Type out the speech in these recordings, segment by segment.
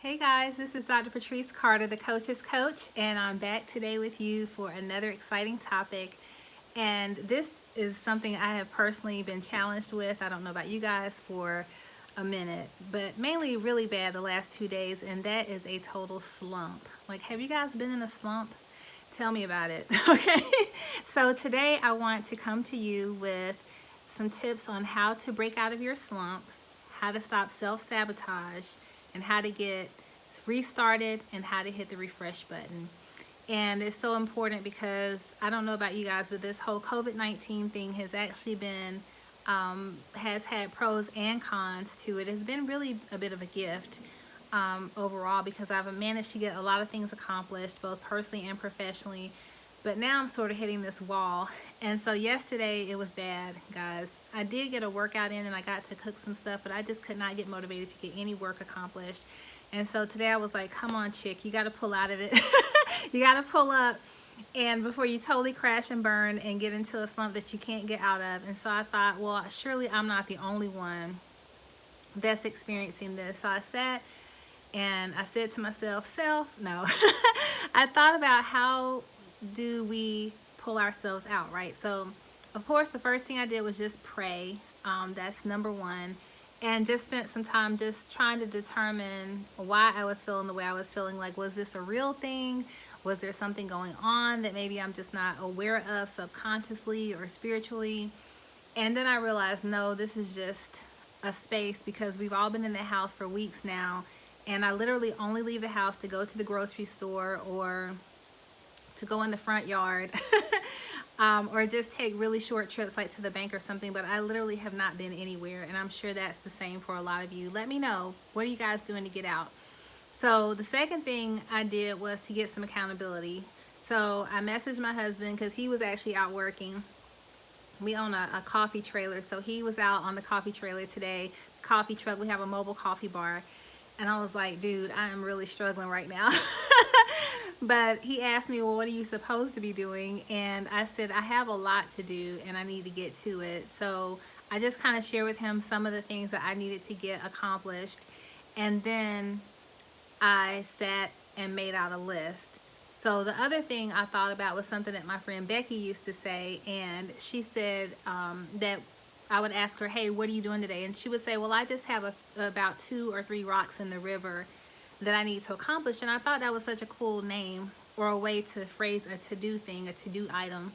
Hey guys, this is Dr. Patrice Carter, the Coach's Coach, and I'm back today with you for another exciting topic. And this is something I have personally been challenged with. I don't know about you guys for a minute, but mainly really bad the last 2 days, and that is a total slump. Like, have you guys been in a slump? Tell me about it, okay? So today I want to come to you with some tips on how to break out of your slump, how to stop self-sabotage, and how to get restarted and how to hit the refresh button. And it's so important because I don't know about you guys, but this whole COVID-19 thing has actually been, has had pros and cons to it. It's been really a bit of a gift overall because I've managed to get a lot of things accomplished, both personally and professionally. But now I'm sort of hitting this wall. And so yesterday it was bad, guys. I did get a workout in and I got to cook some stuff, but I just could not get motivated to get any work accomplished. And so today I was like, come on, chick, you got to pull out of it. You got to pull up and before you totally crash and burn and get into a slump that you can't get out of. And so I thought, well, surely I'm not the only one that's experiencing this. So I sat and I said to myself, no. I thought about how do we pull ourselves out, right? So of course the first thing I did was just pray. That's number one, and just spent some time just trying to determine why I was feeling the way I was feeling. Like, was this a real thing? Was there something going on that maybe I'm just not aware of subconsciously or spiritually? And then I realized, no, this is just a space because we've all been in the house for weeks now, and I literally only leave the house to go to the grocery store or to go in the front yard or just take really short trips like to the bank or something, but I literally have not been anywhere, and I'm sure that's the same for a lot of you. Let me know, what are you guys doing to get out? So the second thing I did was to get some accountability. So I messaged my husband because he was actually out working. We own a coffee trailer, so he was out on the coffee trailer today, coffee truck. We have a mobile coffee bar. And I was like, dude, I am really struggling right now. But he asked me, well, what are you supposed to be doing? And I said, I have a lot to do and I need to get to it. So I just kind of shared with him some of the things that I needed to get accomplished. And then I sat and made out a list. So the other thing I thought about was something that my friend Becky used to say. And she said that I would ask her, hey, what are you doing today? And she would say, well, I just have about 2 or 3 rocks in the river that I need to accomplish. And I thought that was such a cool name or a way to phrase a to-do thing, a to-do item.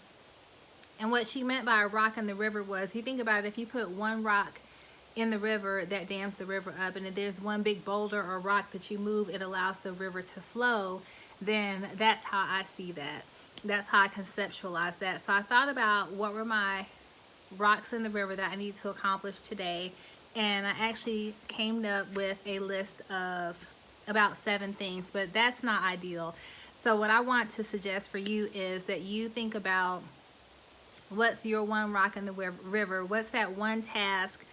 And what she meant by a rock in the river was, you think about it, if you put one rock in the river, that dams the river up. And if there's one big boulder or rock that you move, it allows the river to flow. Then that's how I see that. That's how I conceptualize that. So I thought about what were my rocks in the river that I need to accomplish today, and I actually came up with a list of about 7 things, but that's not ideal. So what I want to suggest for you is that you think about what's your one rock in the river, what's that one task,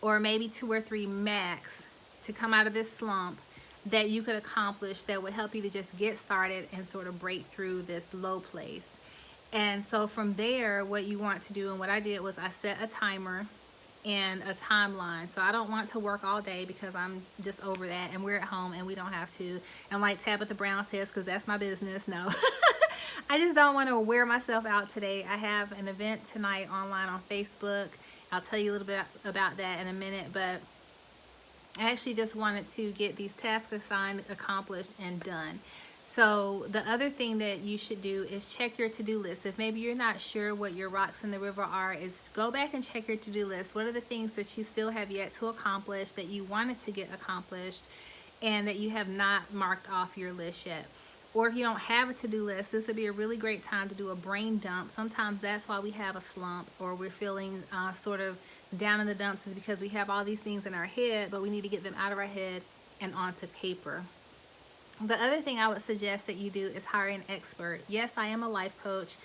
or maybe 2 or 3 max, to come out of this slump that you could accomplish that would help you to just get started and sort of break through this low place. And so from there, what you want to do, and what I did was I set a timer and a timeline. So I don't want to work all day because I'm just over that, and we're at home and we don't have to. And like Tabitha Brown says, because that's my business, no. I just don't want to wear myself out today. I have an event tonight online on Facebook. I'll tell you a little bit about that in a minute, but I actually just wanted to get these tasks assigned, accomplished, and done. So the other thing that you should do is check your to-do list. If maybe you're not sure what your rocks in the river are, is go back and check your to-do list. What are the things that you still have yet to accomplish, that you wanted to get accomplished, and that you have not marked off your list yet? Or if you don't have a to-do list, this would be a really great time to do a brain dump. Sometimes that's why we have a slump, or we're feeling sort of down in the dumps, is because we have all these things in our head, but we need to get them out of our head and onto paper. The other thing I would suggest that you do is hire an expert. Yes, I am a life coach.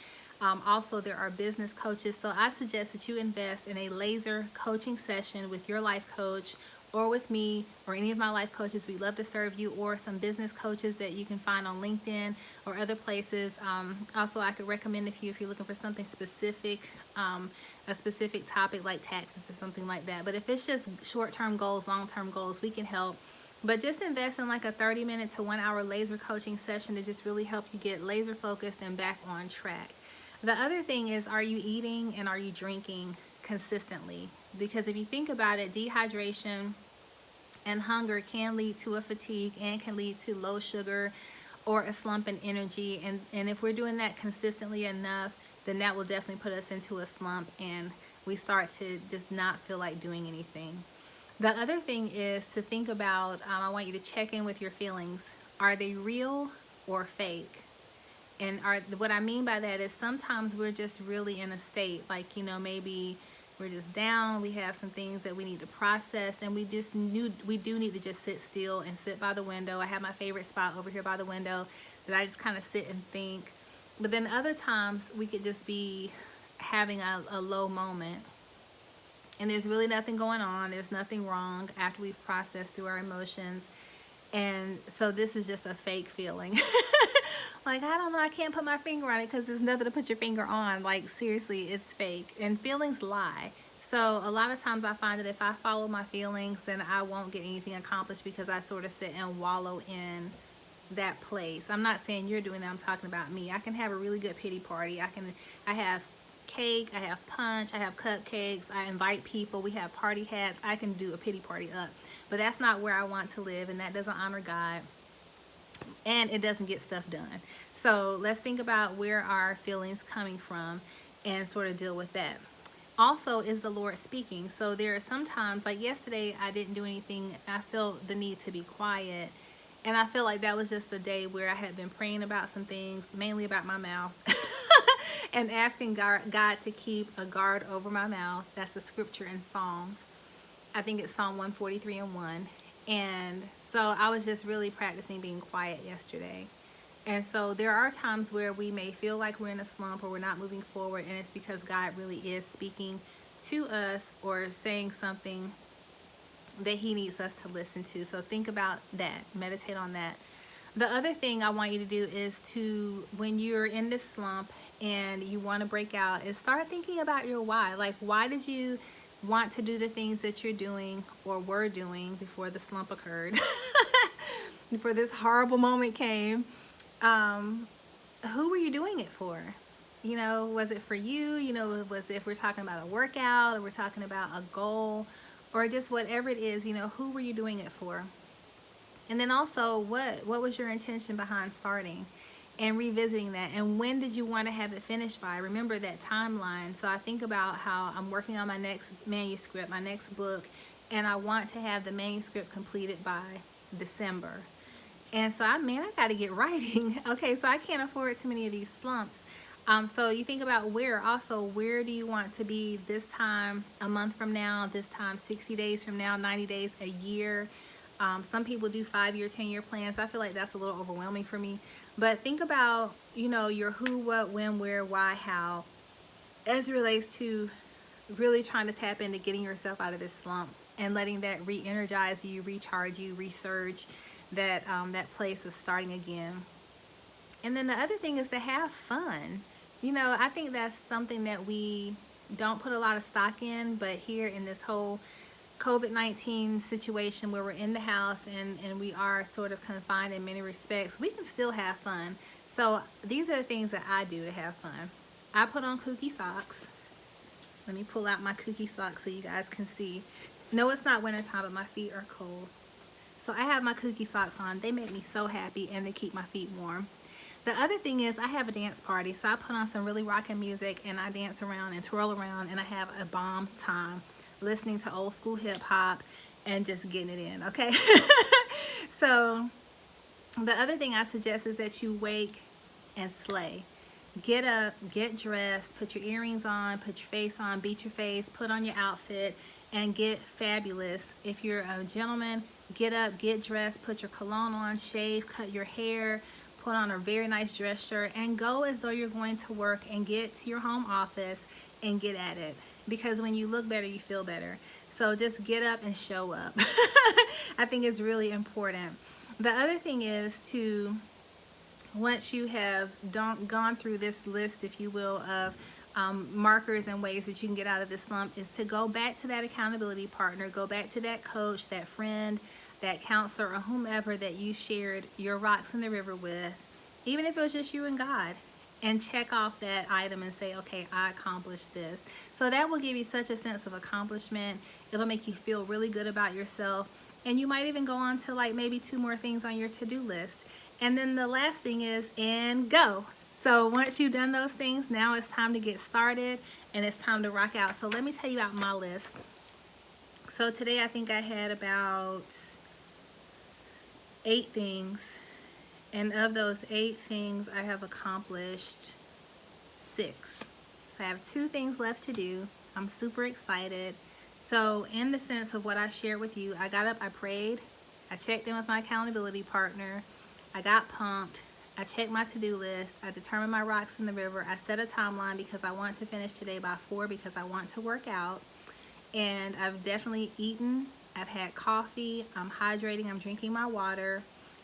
Also, there are business coaches. So I suggest that you invest in a laser coaching session with your life coach, or with me, or any of my life coaches. We love to serve you, or some business coaches that you can find on LinkedIn or other places. Also, I could recommend a few if you're looking for something specific, a specific topic like taxes or something like that. But if it's just short-term goals, long-term goals, we can help. But just invest in like a 30-minute to 1 hour laser coaching session to just really help you get laser focused and back on track. The other thing is, are you eating and are you drinking consistently? Because if you think about it, dehydration and hunger can lead to a fatigue and can lead to low sugar or a slump in energy. And if we're doing that consistently enough, then that will definitely put us into a slump and we start to just not feel like doing anything. The other thing is to think about, I want you to check in with your feelings. Are they real or fake? And what I mean by that is sometimes we're just really in a state, like, maybe we're just down, we have some things that we need to process, and we do need to just sit still and sit by the window. I have my favorite spot over here by the window that I just kind of sit and think. But then other times we could just be having a low moment. And there's really nothing going on. There's nothing wrong after we've processed through our emotions. And so this is just a fake feeling. Like, I don't know, I can't put my finger on it because there's nothing to put your finger on. Like, seriously, it's fake. And feelings lie. So a lot of times I find that if I follow my feelings, then I won't get anything accomplished because I sort of sit and wallow in that place. I'm not saying you're doing that. I'm talking about me. I can have a really good pity party. I have cake, I have punch, I have cupcakes, I invite people, we have party hats. I can do a pity party up, but that's not where I want to live, and that doesn't honor God, and it doesn't get stuff done. So let's think about where our feelings coming from and sort of deal with that. Also, is the Lord speaking? So there are sometimes, like yesterday, I didn't do anything. I felt the need to be quiet, and I feel like that was just a day where I had been praying about some things, mainly about my mouth. And asking God to keep a guard over my mouth. That's the scripture in Psalms. I think it's Psalm 143:1. And so I was just really practicing being quiet yesterday. And so there are times where we may feel like we're in a slump or we're not moving forward, and it's because God really is speaking to us or saying something that he needs us to listen to. So think about that. Meditate on that. The other thing I want you to do is to, when you're in this slump and you want to break out, is start thinking about your why. Like, why did you want to do the things that you're doing or were doing before the slump occurred? Before this horrible moment came. Who were you doing it for? Was it for you? Was it, if we're talking about a workout or we're talking about a goal or just whatever it is, who were you doing it for? And then also, what was your intention behind starting and revisiting that? And when did you want to have it finished by? Remember that timeline. So I think about how I'm working on my next manuscript, my next book, and I want to have the manuscript completed by December. And so, I got to get writing. Okay, so I can't afford too many of these slumps. So you think about where do you want to be this time a month from now, this time 60 days from now, 90 days, a year. Some people do 5-year, 10-year plans. I feel like that's a little overwhelming for me. But think about, your who, what, when, where, why, how, as it relates to really trying to tap into getting yourself out of this slump and letting that re-energize you, recharge you, resurge that place of starting again. And then the other thing is to have fun. I think that's something that we don't put a lot of stock in, but here in this whole COVID-19 situation where we're in the house and we are sort of confined in many respects, we can still have fun. So these are the things that I do to have fun. I put on kooky socks. Let me pull out my kooky socks so you guys can see. No, it's not wintertime, but my feet are cold. So I have my kooky socks on. They make me so happy and they keep my feet warm. The other thing is I have a dance party. So I put on some really rocking music and I dance around and twirl around and I have a bomb time listening to old school hip hop and just getting it in, okay? So the other thing I suggest is that you wake and slay. Get up, get dressed, put your earrings on, put your face on, beat your face, put on your outfit, and get fabulous. If you're a gentleman, get up, get dressed, put your cologne on, shave, cut your hair, put on a very nice dress shirt, and go as though you're going to work and get to your home office and get at it. Because when you look better, you feel better. So just get up and show up. I think it's really important. The other thing is to, once you have gone through this list, if you will, of markers and ways that you can get out of this slump, is to go back to that accountability partner, go back to that coach, that friend, that counselor or whomever that you shared your rocks in the river with, even if it was just you and God, and check off that item and say, okay, I accomplished this. So that will give you such a sense of accomplishment. It'll make you feel really good about yourself. And you might even go on to like maybe 2 more things on your to-do list. And then the last thing is, and go. So once you've done those things, now it's time to get started and it's time to rock out. So let me tell you about my list. So today I think I had about 8 things. And of those 8 things, I have accomplished 6. So I have 2 things left to do. I'm super excited. So in the sense of what I shared with you, I got up, I prayed, I checked in with my accountability partner, I got pumped, I checked my to-do list, I determined my rocks in the river, I set a timeline because I want to finish today by 4 because I want to work out, and I've definitely eaten, I've had coffee, I'm hydrating, I'm drinking my water,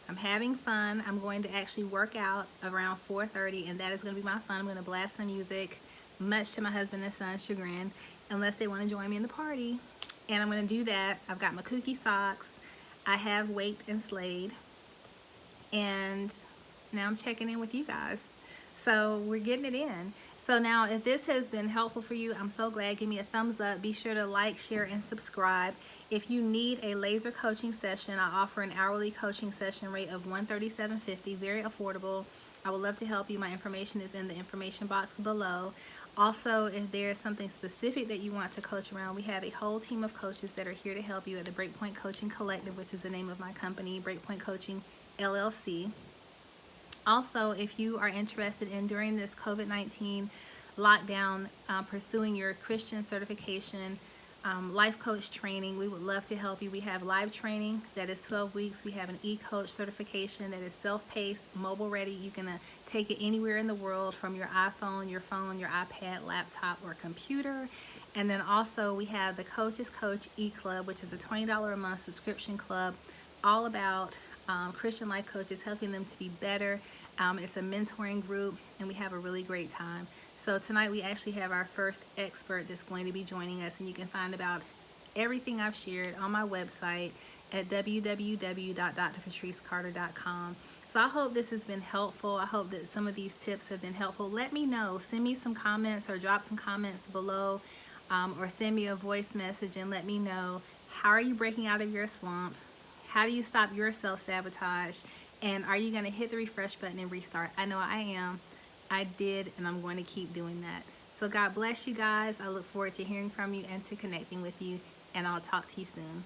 I'm having fun. I'm going to actually work out around 4:30, and that is going to be my fun. I'm going to blast some music, much to my husband and son's chagrin, unless they want to join me in the party. And I'm going to do that. I've got my kooky socks. I have waked and slayed. And now I'm checking in with you guys. So we're getting it in. So now if this has been helpful for you, I'm so glad. Give me a thumbs up. Be sure to like, share, and subscribe. If you need a laser coaching session, I offer an hourly coaching session rate of $137.50, very affordable. I would love to help you. My information is in the information box below. Also, if there's something specific that you want to coach around, we have a whole team of coaches that are here to help you at the Breakpoint Coaching Collective, which is the name of my company, Breakpoint Coaching LLC. Also, if you are interested in, during this COVID-19 lockdown, pursuing your Christian certification, life coach training, we would love to help you. We have live training that is 12 weeks. We have an e-coach certification that is self-paced, mobile ready. You can take it anywhere in the world from your iPhone, your phone, your iPad, laptop, or computer. And then also we have the Coach's Coach e-club, which is a $20 a month subscription club, all about Christian life coaches, helping them to be better. It's a mentoring group, and we have a really great time. So tonight we actually have our first expert that's going to be joining us, and you can find about everything I've shared on my website at www.drpatricecarter.com. So I hope this has been helpful. I hope that some of these tips have been helpful. Let me know. Send me some comments or drop some comments below, or send me a voice message and let me know, how are you breaking out of your slump? How do you stop your self-sabotage? And are you going to hit the refresh button and restart? I know I am. I did, and I'm going to keep doing that. So God bless you guys. I look forward to hearing from you and to connecting with you, and I'll talk to you soon.